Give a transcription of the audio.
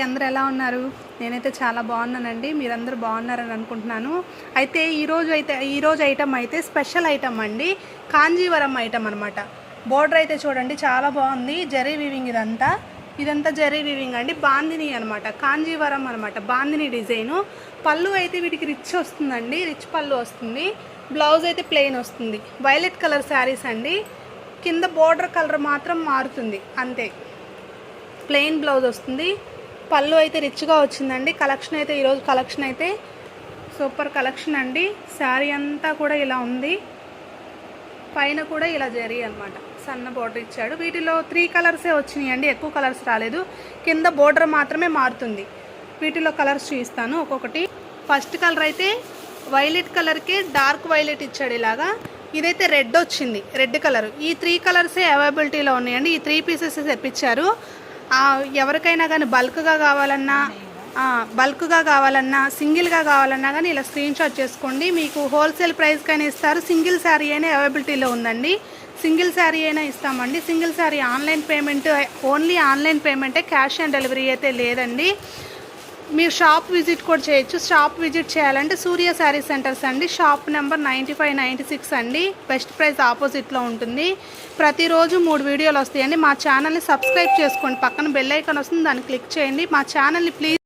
అందరూ ఎలా ఉన్నారు? నేనైతే చాలా బాగున్నానండి. మీరందరూ బాగున్నారని అనుకుంటున్నాను. అయితే ఈరోజు ఐటమ్ అయితే స్పెషల్ ఐటమ్ అండి. కాంజీవరం ఐటమ్ అనమాట. బోర్డర్ అయితే చూడండి చాలా బాగుంది. జరీ వీవింగ్ ఇదంతా జరీ వీవింగ్ అండి. బాందిని అనమాట, కాంజీవరం అనమాట, బాందిని డిజైను. పళ్ళు అయితే వీటికి రిచ్ వస్తుందండి, రిచ్ పళ్ళు వస్తుంది. బ్లౌజ్ అయితే ప్లెయిన్ వస్తుంది. వైలెట్ కలర్ శారీస్ అండి. కింద బోర్డర్ కలర్ మాత్రం మారుతుంది అంతే. ప్లెయిన్ బ్లౌజ్ వస్తుంది. పళ్ళు అయితే రిచ్గా వచ్చిందండి. కలెక్షన్ అయితే ఈరోజు కలెక్షన్ అయితే సూపర్ కలెక్షన్ అండి. శారీ అంతా కూడా ఇలా ఉంది. పైన కూడా ఇలా జరీ అనమాట, సన్న బోర్డర్ ఇచ్చాడు. వీటిలో 3 కలర్సే వచ్చినాయి అండి, ఎక్కువ కలర్స్ రాలేదు. కింద బోర్డర్ మాత్రమే మారుతుంది. వీటిలో కలర్స్ చూపిస్తాను ఒక్కొక్కటి. ఫస్ట్ కలర్ అయితే వైలెట్ కలర్కి డార్క్ వైలెట్ ఇచ్చాడు ఇలాగా. ఇదైతే రెడ్ వచ్చింది, రెడ్ కలర్. ఈ 3 కలర్సే అవైలబిలిటీలో ఉన్నాయండి. ఈ 3 పీసెస్ తెప్పించారు. ఎవరికైనా కానీ బల్క్గా కావాలన్నా సింగిల్గా కావాలన్నా కానీ ఇలా స్క్రీన్ షాట్ చేసుకోండి. మీకు హోల్సేల్ ప్రైస్కైనా ఇస్తారు. సింగిల్ శారీ అయినా అవైలబిలిటీలో ఉందండి. సింగిల్ శారీ అయినా ఇస్తామండి. Single sari online payment, only online పేమెంటే, క్యాష్ ఆన్ డెలివరీ అయితే లేదండి. మీరు షాప్ విజిట్ కూడా చేయొచ్చు. షాప్ విజిట్ చేయాలంటే సూర్య శారీ సెంటర్స్ అండి. షాప్ నెంబర్ 9596 అండి. బెస్ట్ ప్రైస్ ఆపోజిట్లో ఉంటుంది. ప్రతిరోజు 3 వీడియోలు వస్తాయండి. మా ఛానల్ని సబ్స్క్రైబ్ చేసుకోండి. పక్కన బెల్ ఐకాన్ వస్తుంది, దాన్ని క్లిక్ చేయండి. మా ఛానల్ని ప్లీజ్